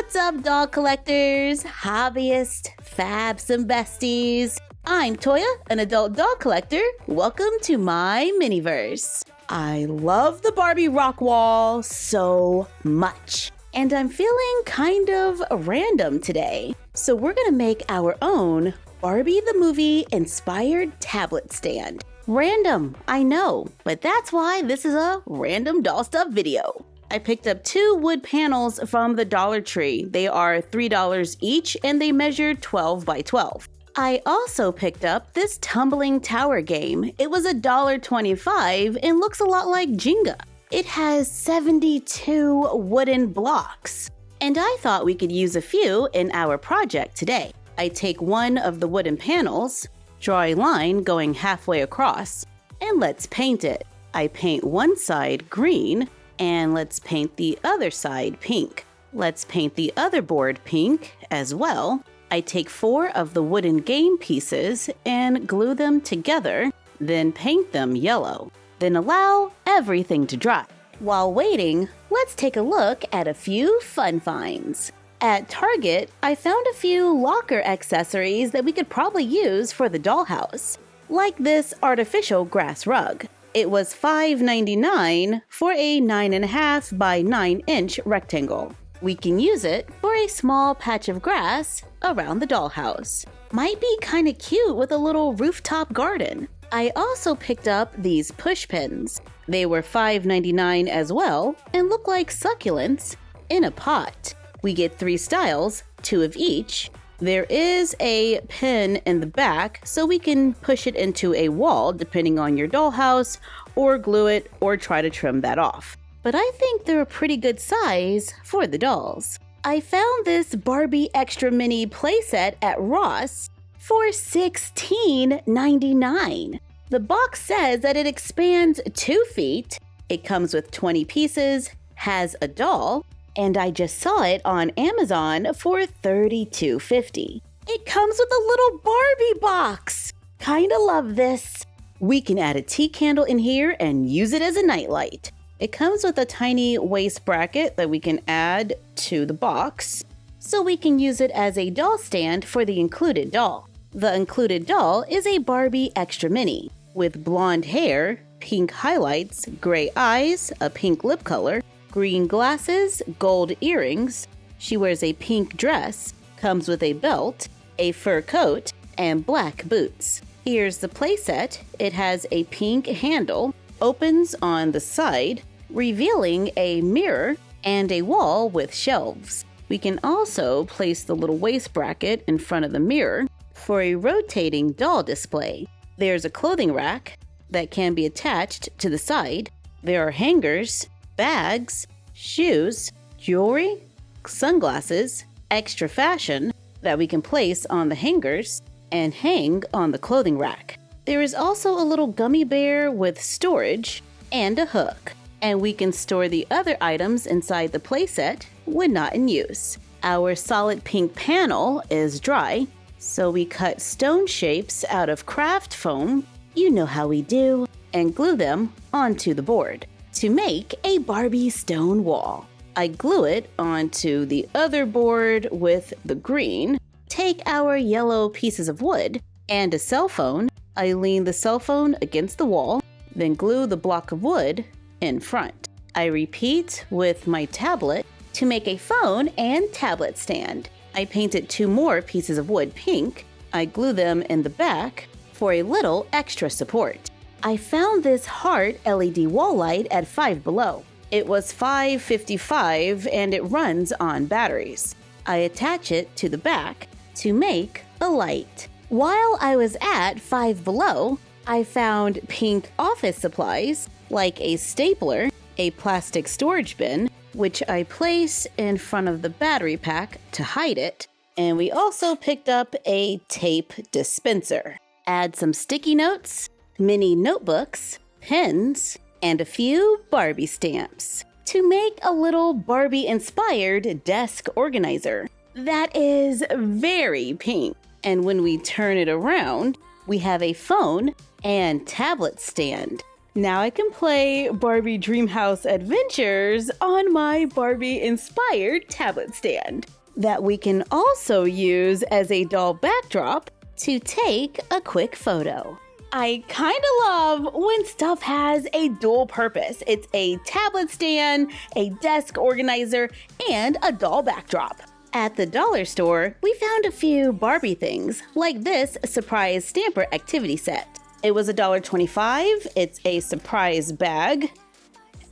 What's up, doll collectors, hobbyists, fabs, and besties? I'm Toya, an adult doll collector. Welcome to my miniverse. I love the Barbie rock wall so much, and I'm feeling kind of random today. So we're gonna make our own Barbie the Movie inspired tablet stand. Random, I know, but that's why this is a random doll stuff video. I picked up 2 wood panels from the Dollar Tree. They are $3 each and they measure 12 by 12. I also picked up this tumbling tower game. It was $1.25 and looks a lot like Jenga. It has 72 wooden blocks. And I thought we could use a few in our project today. I take one of the wooden panels, draw a line going halfway across, and let's paint it. I paint one side green, and let's paint the other side pink. Let's paint the other board pink as well. I take 4 of the wooden game pieces and glue them together, then paint them yellow. Then allow everything to dry. While waiting, let's take a look at a few fun finds. At Target, I found a few locker accessories that we could probably use for the dollhouse, like this artificial grass rug. It was $5.99 for a 9.5 by 9-inch rectangle. We can use it for a small patch of grass around the dollhouse. Might be kind of cute with a little rooftop garden. I also picked up these push pins. They were $5.99 as well and look like succulents in a pot. We get 3 styles, 2 of each. There is a pin in the back, so we can push it into a wall depending on your dollhouse, or glue it, or try to trim that off. But I think they're a pretty good size for the dolls. I found this Barbie Extra Mini playset at Ross for $16.99. The box says that it expands 2 feet, it comes with 20 pieces, has a doll, and I just saw it on Amazon for $32.50. It comes with a little Barbie box. Kinda love this. We can add a tea candle in here and use it as a nightlight. It comes with a tiny waist bracket that we can add to the box, so we can use it as a doll stand for the included doll. The included doll is a Barbie Extra Mini with blonde hair, pink highlights, gray eyes, a pink lip color, green glasses, gold earrings. She wears a pink dress, comes with a belt, a fur coat, and black boots. Here's the playset. It has a pink handle, opens on the side, revealing a mirror and a wall with shelves. We can also place the little waist bracket in front of the mirror for a rotating doll display. There's a clothing rack that can be attached to the side. There are hangers, bags, shoes, jewelry, sunglasses, extra fashion that we can place on the hangers and hang on the clothing rack. There is also a little gummy bear with storage and a hook, and we can store the other items inside the playset when not in use. Our solid pink panel is dry, so we cut stone shapes out of craft foam, you know how we do, and glue them onto the board to make a Barbie stone wall. I glue it onto the other board with the green, take our yellow pieces of wood and a cell phone. I lean the cell phone against the wall, then glue the block of wood in front. I repeat with my tablet to make a phone and tablet stand. I painted 2 more pieces of wood pink. I glue them in the back for a little extra support. I found this heart LED wall light at Five Below. It was $5.55 and it runs on batteries. I attach it to the back to make a light. While I was at Five Below, I found pink office supplies like a stapler, a plastic storage bin, which I place in front of the battery pack to hide it, and we also picked up a tape dispenser. Add some sticky notes, mini notebooks, pens, and a few Barbie stamps to make a little Barbie-inspired desk organizer that is very pink. And when we turn it around, we have a phone and tablet stand. Now I can play Barbie Dreamhouse Adventures on my Barbie-inspired tablet stand that we can also use as a doll backdrop to take a quick photo. I kind of love when stuff has a dual purpose. It's a tablet stand, a desk organizer, and a doll backdrop. At the dollar store, we found a few Barbie things, like this surprise stamper activity set. It was $1.25. It's a surprise bag.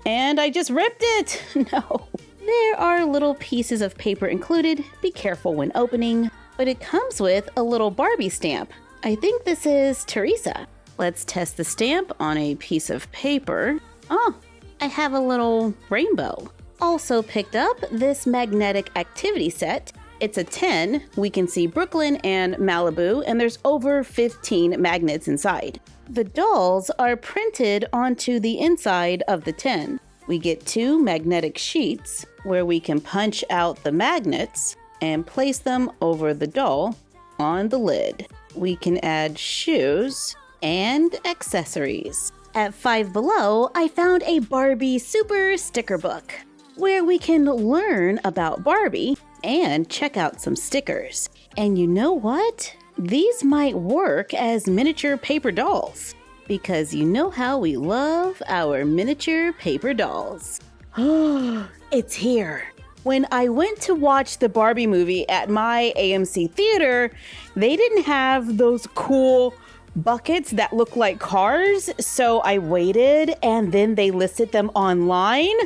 And I just ripped it. No. There are little pieces of paper included. Be careful when opening. But it comes with a little Barbie stamp. I think this is Teresa. Let's test the stamp on a piece of paper. Oh, I have a little rainbow. Also picked up this magnetic activity set. It's a 10. We can see Brooklyn and Malibu, and there's over 15 magnets inside. The dolls are printed onto the inside of the 10. We get 2 magnetic sheets where we can punch out the magnets and place them over the doll on the lid. We can add shoes and accessories. At Five Below, I found a Barbie Super Sticker Book where we can learn about Barbie and check out some stickers. And you know what? These might work as miniature paper dolls because you know how we love our miniature paper dolls. Oh, it's here. When I went to watch the Barbie movie at my AMC theater, they didn't have those cool buckets that look like cars, so I waited and then they listed them online.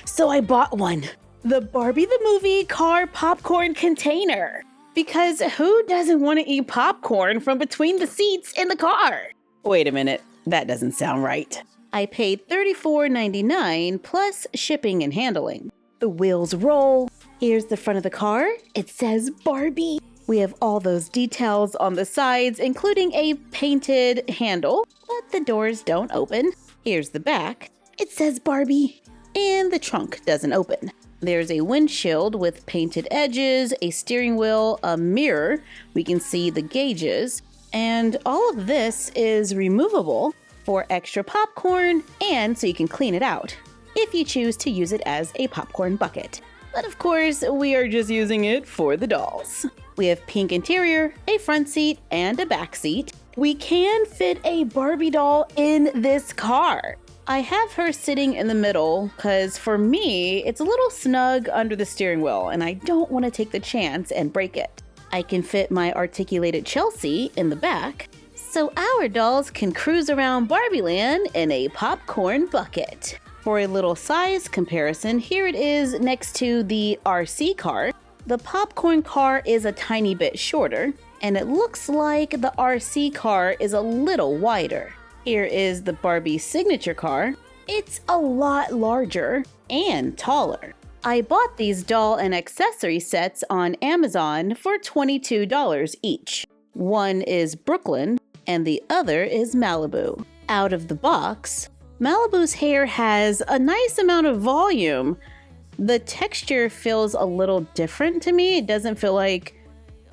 So I bought one. The Barbie the Movie car popcorn container. Because who doesn't want to eat popcorn from between the seats in the car? Wait a minute, that doesn't sound right. I paid $34.99 plus shipping and handling. The wheels roll. Here's the front of the car. It says Barbie. We have all those details on the sides, including a painted handle, but the doors don't open. Here's the back. It says Barbie. And the trunk doesn't open. There's a windshield with painted edges, a steering wheel, a mirror. We can see the gauges. And all of this is removable for extra popcorn and so you can clean it out if you choose to use it as a popcorn bucket. But of course, we are just using it for the dolls. We have pink interior, a front seat, and a back seat. We can fit a Barbie doll in this car. I have her sitting in the middle because for me, it's a little snug under the steering wheel and I don't want to take the chance and break it. I can fit my articulated Chelsea in the back, so our dolls can cruise around Barbie Land in a popcorn bucket. For a little size comparison, here it is next to the RC car. The popcorn car is a tiny bit shorter, and it looks like the RC car is a little wider. Here is the Barbie signature car. It's a lot larger and taller. I bought these doll and accessory sets on Amazon for $22 each. One is Brooklyn and the other is Malibu. Out of the box, Malibu's hair has a nice amount of volume. The texture feels a little different to me. It doesn't feel like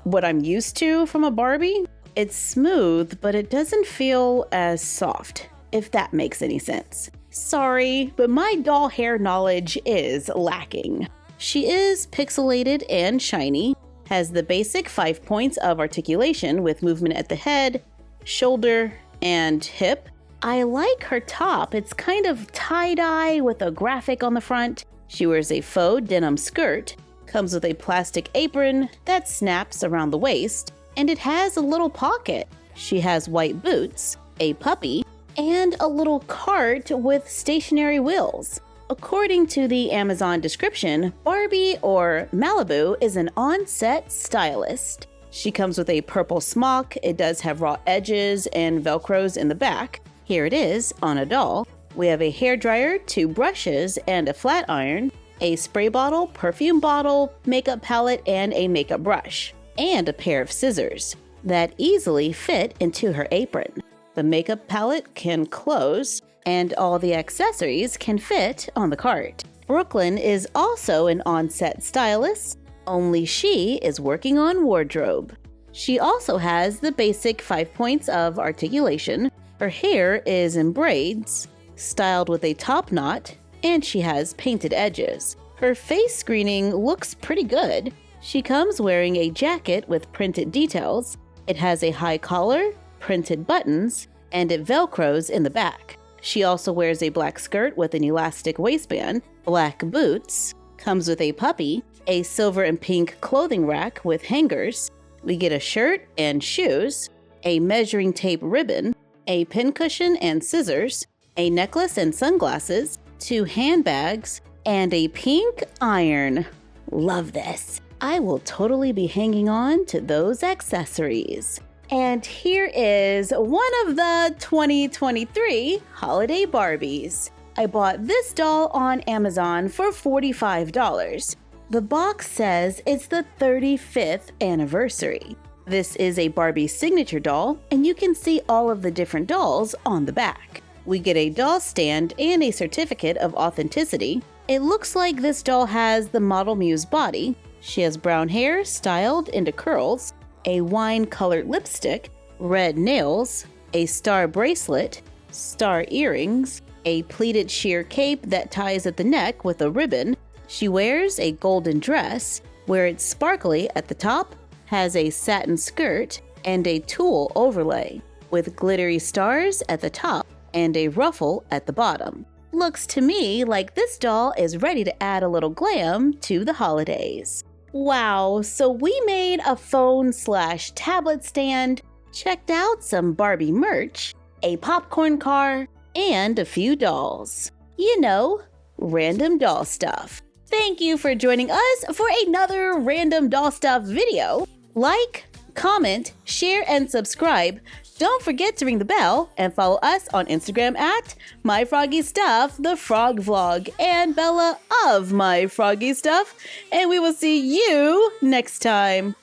what I'm used to from a Barbie. It's smooth, but it doesn't feel as soft, if that makes any sense. Sorry, but my doll hair knowledge is lacking. She is pixelated and shiny, has the basic 5 points of articulation with movement at the head, shoulder, and hip. I like her top. It's kind of tie-dye with a graphic on the front. She wears a faux denim skirt, comes with a plastic apron that snaps around the waist, and it has a little pocket. She has white boots, a puppy, and a little cart with stationary wheels. According to the Amazon description, Barbie, or Malibu, is an on-set stylist. She comes with a purple smock. It does have raw edges and Velcros in the back. Here it is on a doll. We have a hairdryer, 2 brushes, and a flat iron, a spray bottle, perfume bottle, makeup palette, and a makeup brush, and a pair of scissors that easily fit into her apron. The makeup palette can close, and all the accessories can fit on the cart. Brooklyn is also an on-set stylist, only she is working on wardrobe. She also has the basic 5 points of articulation. Her hair is in braids, styled with a top knot, and she has painted edges. Her face screening looks pretty good. She comes wearing a jacket with printed details. It has a high collar, printed buttons, and it velcros in the back. She also wears a black skirt with an elastic waistband, black boots, comes with a puppy, a silver and pink clothing rack with hangers. We get a shirt and shoes, a measuring tape ribbon, a pincushion and scissors, a necklace and sunglasses, 2 handbags, and a pink iron. Love this. I will totally be hanging on to those accessories. And here is one of the 2023 Holiday Barbies. I bought this doll on Amazon for $45. The box says it's the 35th anniversary. This is a Barbie signature doll, and you can see all of the different dolls on the back. We get a doll stand and a certificate of authenticity. It looks like this doll has the Model Muse body. She has brown hair styled into curls, a wine-colored lipstick, red nails, a star bracelet, star earrings, a pleated sheer cape that ties at the neck with a ribbon. She wears a golden dress, where it's sparkly at the top, has a satin skirt, and a tulle overlay, with glittery stars at the top and a ruffle at the bottom. Looks to me like this doll is ready to add a little glam to the holidays. Wow, so we made a phone/tablet stand, checked out some Barbie merch, a popcorn car, and a few dolls. You know, random doll stuff. Thank you for joining us for another random doll stuff video. Like, comment, share, and subscribe. Don't forget to ring the bell and follow us on Instagram at MyFroggyStuff, the Frog Vlog, and Bella of MyFroggyStuff. And we will see you next time.